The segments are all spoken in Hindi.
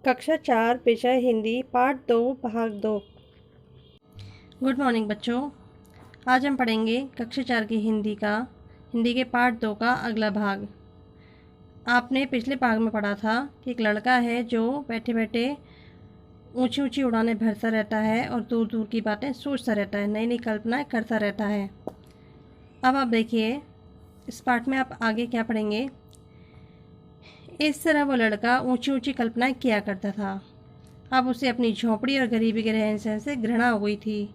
कक्षा 4 विषय हिंदी पार्ट 2 भाग 2। गुड मॉर्निंग बच्चों। आज हम पढ़ेंगे कक्षा 4 की हिंदी के पार्ट 2 का अगला भाग। आपने पिछले भाग में पढ़ा था कि एक लड़का है जो बैठे बैठे ऊंची ऊंची उड़ानें भरता रहता है और दूर दूर की बातें सोचता रहता है, नई नई कल्पनाएं करता रहता है। अब आप देखिए इस पार्ट में आप आगे क्या पढ़ेंगे। इस तरह वो लड़का ऊंची ऊंची कल्पनाएं किया करता था। अब उसे अपनी झोंपड़ी और गरीबी के रहन सहन से घृणा हो गई थी।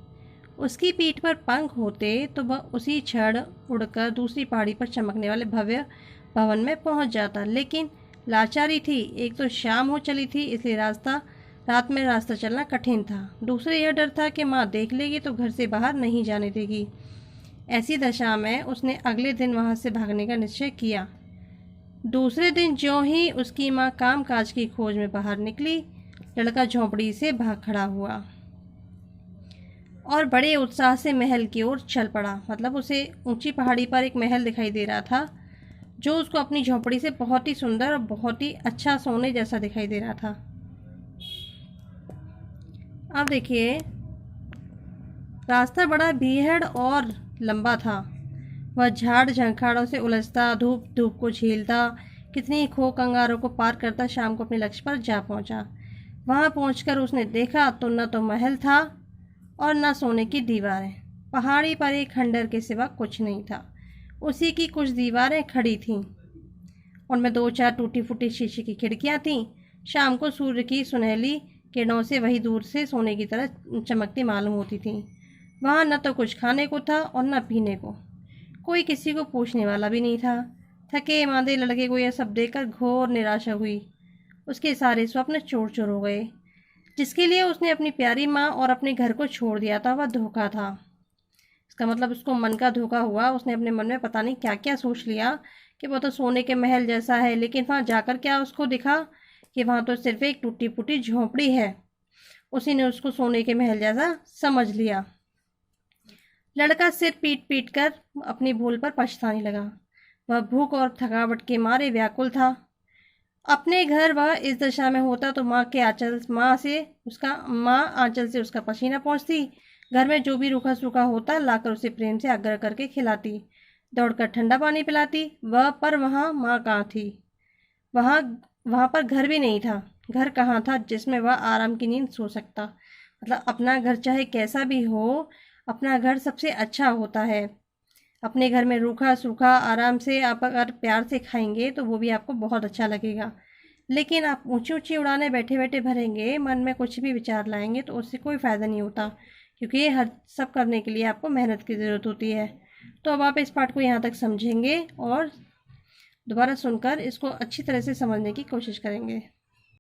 उसकी पीठ पर पंख होते तो वह उसी क्षण उड़कर दूसरी पहाड़ी पर चमकने वाले भव्य भवन में पहुंच जाता, लेकिन लाचारी थी। एक तो शाम हो चली थी, इसलिए रात में रास्ता चलना कठिन था। दूसरे यह डर था कि माँ देख लेगी तो घर से बाहर नहीं जाने देगी। ऐसी दशा में उसने अगले दिन वहां से भागने का निश्चय किया। दूसरे दिन ज्यों ही उसकी माँ काम काज की खोज में बाहर निकली, लड़का झोंपड़ी से भाग खड़ा हुआ और बड़े उत्साह से महल की ओर चल पड़ा। मतलब उसे ऊंची पहाड़ी पर एक महल दिखाई दे रहा था जो उसको अपनी झोंपड़ी से बहुत ही सुंदर और बहुत ही अच्छा सोने जैसा दिखाई दे रहा था। अब देखिए रास्ता बड़ा भीड़ और लंबा था। वह झाड़ झंखाड़ों से उलझता, धूप धूप को झेलता, कितनी खो कंगारों को पार करता शाम को अपने लक्ष्य पर जा पहुंचा। वहां पहुंचकर उसने देखा तो न तो महल था और न सोने की दीवारें। पहाड़ी पर एक खंडर के सिवा कुछ नहीं था। उसी की कुछ दीवारें खड़ी थीं, उनमें दो चार टूटी फूटी शीशे की खिड़कियां थीं। शाम को सूर्य की सुनहली किरणों से वही दूर से सोने की तरह चमकती मालूम होती थी। वहां न तो कुछ खाने को था और न पीने को। कोई किसी को पूछने वाला भी नहीं था। थके मांदे लड़के को यह सब देखकर घोर निराशा हुई। उसके सारे स्वप्न चूर चूर हो गए। जिसके लिए उसने अपनी प्यारी माँ और अपने घर को छोड़ दिया था वह धोखा था। इसका मतलब उसको मन का धोखा हुआ। उसने अपने मन में पता नहीं क्या क्या सोच लिया कि वो तो सोने के महल जैसा है, लेकिन वहाँ जाकर क्या उसको दिखा कि वहाँ तो सिर्फ एक टूटी फूटी झोंपड़ी है। उसी ने उसको सोने के महल जैसा समझ लिया। लड़का सिर पीट पीट कर अपनी भूल पर पछताने लगा। वह भूख और थकावट के मारे व्याकुल था। अपने घर वह इस दशा में होता तो माँ आंचल से उसका पसीना पहुँचती। घर में जो भी रूखा सूखा होता लाकर उसे प्रेम से आग्रह करके खिलाती, दौड़कर ठंडा पानी पिलाती। वहाँ माँ कहाँ थी? वहाँ वहाँ पर घर भी नहीं था। घर कहाँ था जिसमें वह आराम की नींद सो सकता? मतलब अपना घर चाहे कैसा भी हो, अपना घर सबसे अच्छा होता है। अपने घर में रूखा सूखा आराम से आप अगर प्यार से खाएंगे तो वो भी आपको बहुत अच्छा लगेगा। लेकिन आप ऊंची ऊंची उड़ाने बैठे बैठे भरेंगे, मन में कुछ भी विचार लाएंगे तो उससे कोई फ़ायदा नहीं होता, क्योंकि ये हर सब करने के लिए आपको मेहनत की ज़रूरत होती है। तो अब आप इस पाठ को यहाँ तक समझेंगे और दोबारा सुनकर इसको अच्छी तरह से समझने की कोशिश करेंगे।